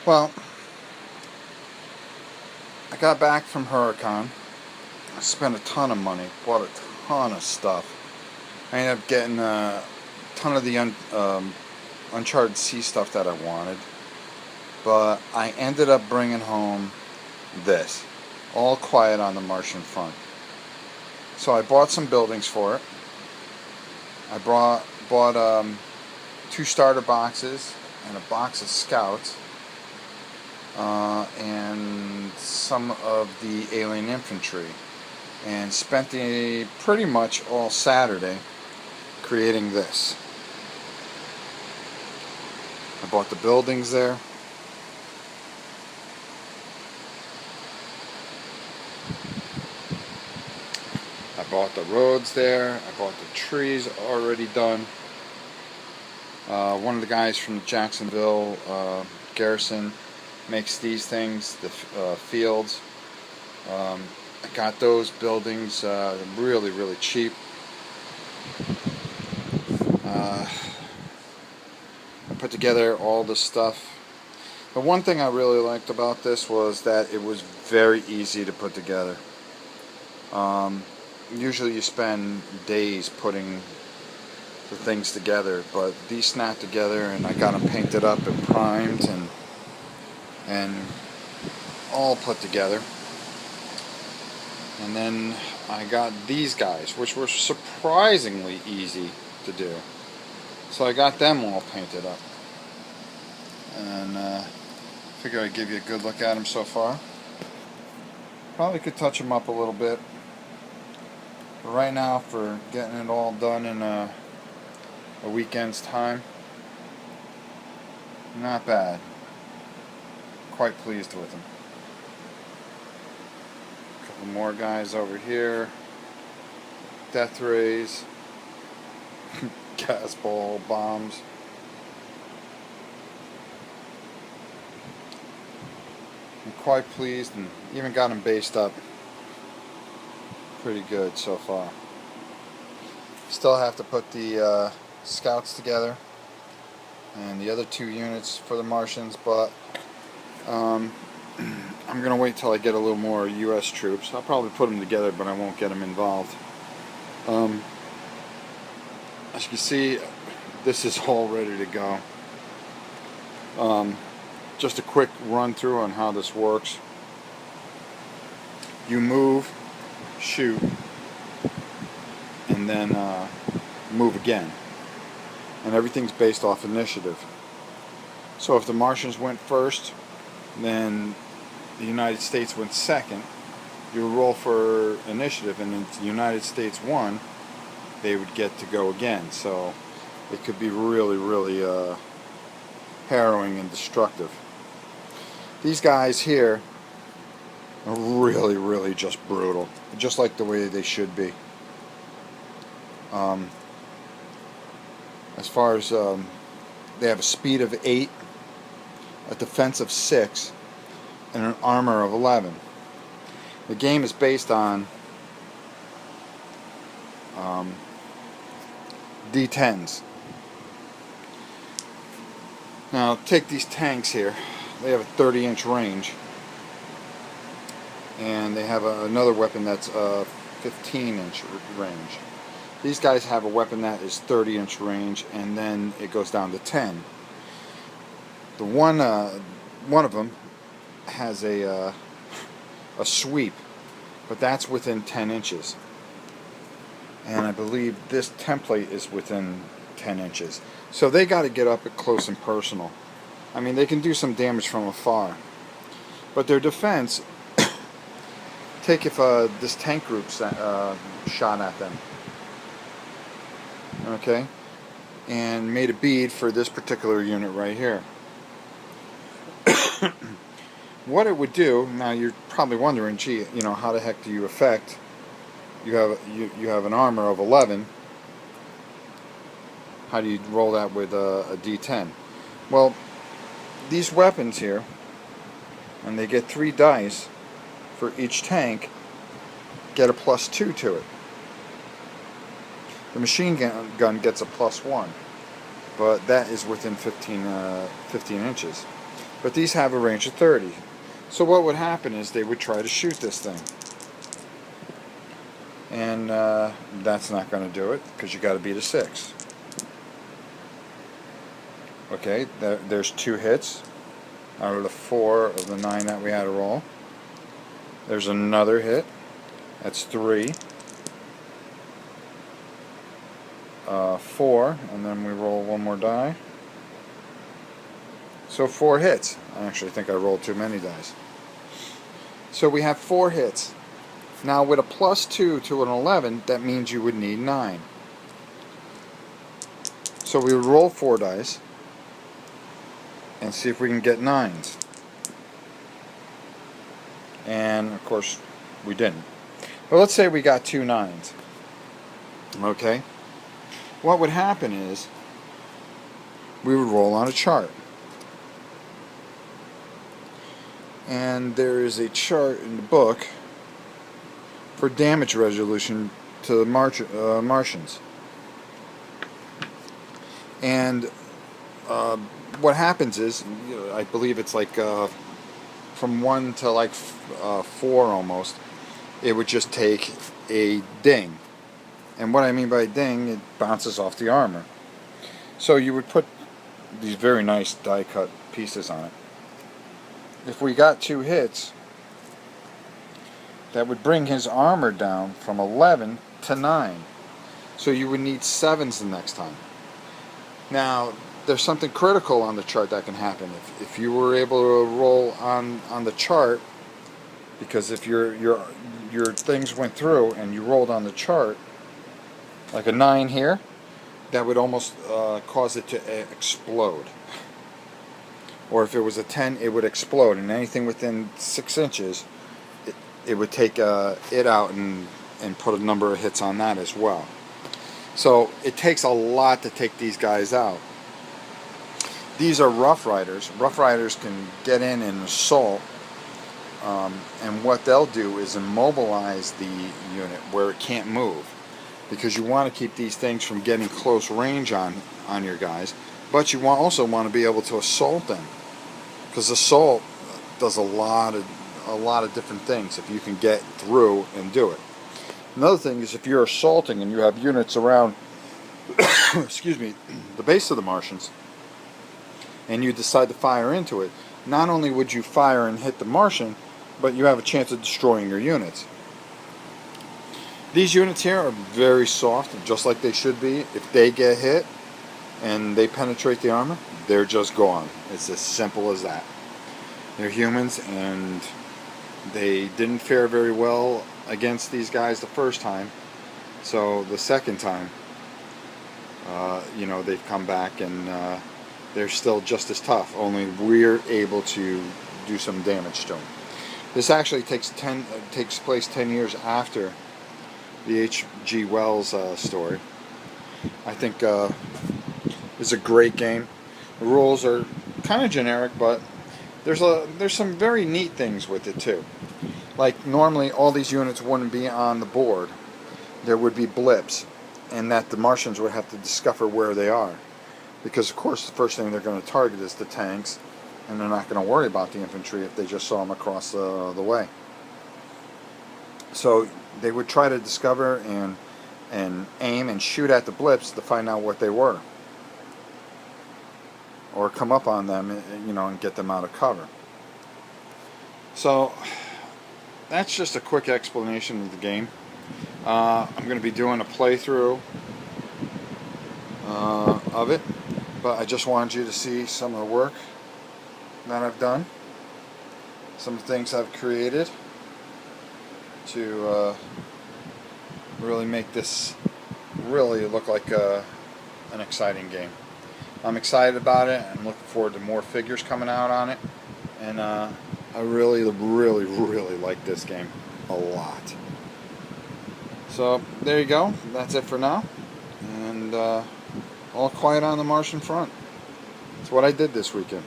Well, I got back from Hurricon. I spent a ton of money, bought a ton of stuff. I ended up getting a ton of the Uncharted Sea stuff that I wanted. But I ended up bringing home this. All quiet on the Martian front. So I bought some buildings for it. I bought 2 starter boxes and a box of scouts. And some of the alien infantry, and spent pretty much all Saturday creating this. I bought the buildings there. I bought the roads there. I bought the trees already done. One of the guys from Jacksonville Garrison makes these things, the fields. I got those buildings really, really cheap. I put together all this stuff. The one thing I really liked about this was that it was very easy to put together. Usually you spend days putting the things together, but these snapped together, and I got them painted up and primed and all put together. And then I got these guys, which were surprisingly easy to do. So I got them all painted up. And figure I'd give you a good look at them so far. Probably could touch them up a little bit. But right now, for getting it all done in a weekend's time, not bad. Quite pleased with them. A couple more guys over here. Death rays. Gas ball bombs. I'm quite pleased, and even got them based up pretty good so far. Still have to put the scouts together and the other 2 units for the Martians, but I'm going to wait till I get a little more U.S. troops. I'll probably put them together, but I won't get them involved. As you can see, this is all ready to go. Just a quick run through on how this works. You move, shoot, and then move again. And everything's based off initiative. So if the Martians went first, then the United States went second, you roll for initiative, and if the United States won, they would get to go again. So it could be really, really harrowing and destructive. These guys here are really, really just brutal, just like the way they should be. As far as they have a speed of 8, a defense of 6, and an armor of 11. The game is based on D10s. Now take these tanks here. They have a 30-inch range, and they have another weapon that's a 15-inch range. These guys have a weapon that is 30-inch range, and then it goes down to 10. The one of them has a sweep, but that's within 10 inches. And I believe this template is within 10 inches. So they got to get up close and personal. I mean, they can do some damage from afar. But their defense, take if this tank group shot at them. Okay? And made a bead for this particular unit right here. What it would do, now you're probably wondering, gee, you know, how the heck do you affect? You have an armor of 11. How do you roll that with a D10? Well, these weapons here, and they get 3 dice for each tank, get a +2 to it. The machine gun gets a +1, but that is within 15 inches. but these have a range of 30. So what would happen is they would try to shoot this thing, and that's not going to do it because you got to beat a 6. Okay, there's 2 hits out of the 4 of the 9 that we had to roll. There's another hit. That's 3. 4, and then we roll one more die. So 4 hits. I actually think I rolled too many dice. So we have 4 hits. Now with a +2 to an 11, that means you would need 9. So we would roll 4 dice and see if we can get 9s. And of course we didn't. But let's say we got 2 9s. Okay? What would happen is we would roll on a chart. And there is a chart in the book for damage resolution to the Martians. And what happens is, I believe it's like from 1 to like 4 almost, it would just take a ding. And what I mean by ding, it bounces off the armor. So you would put these very nice die cut pieces on it. If we got 2 hits, that would bring his armor down from 11 to 9. So you would need 7s the next time. Now, there's something critical on the chart that can happen. If you were able to roll on the chart, because if your things went through and you rolled on the chart, like a 9 here, that would almost cause it to explode. Or if it was a 10, it would explode, and anything within 6 inches, it would take it out and put a number of hits on that as well. So it takes a lot to take these guys out. These are Rough Riders. Rough Riders can get in and assault, and what they'll do is immobilize the unit where it can't move, because you want to keep these things from getting close range on your guys, but you also want to be able to assault them, because assault does a lot of different things if you can get through and do it. Another thing is, if you're assaulting and you have units around excuse me, the base of the Martians, and you decide to fire into it, not only would you fire and hit the Martian, but you have a chance of destroying your units. These units here are very soft, just like they should be. If they get hit and they penetrate the armor, they're just gone. It's as simple as that. They're humans, and they didn't fare very well against these guys the first time. So the second time, they've come back, and they're still just as tough, only we're able to do some damage to them. This actually takes place 10 years after the H.G. Wells story. I think it's a great game. The rules are kind of generic, but there's some very neat things with it too. Like, normally all these units wouldn't be on the board. There would be blips, and that the Martians would have to discover where they are. Because, of course, the first thing they're going to target is the tanks, and they're not going to worry about the infantry if they just saw them across the way. So they would try to discover and aim and shoot at the blips to find out what they were, or come up on them, and get them out of cover. So that's just a quick explanation of the game. I'm going to be doing a playthrough of it, but I just wanted you to see some of the work that I've done, some of the things I've created to really make this really look like an exciting game. I'm excited about it. I'm looking forward to more figures coming out on it, and I really like this game a lot. So there you go. That's it for now, and all quiet on the Martian front. That's what I did this weekend.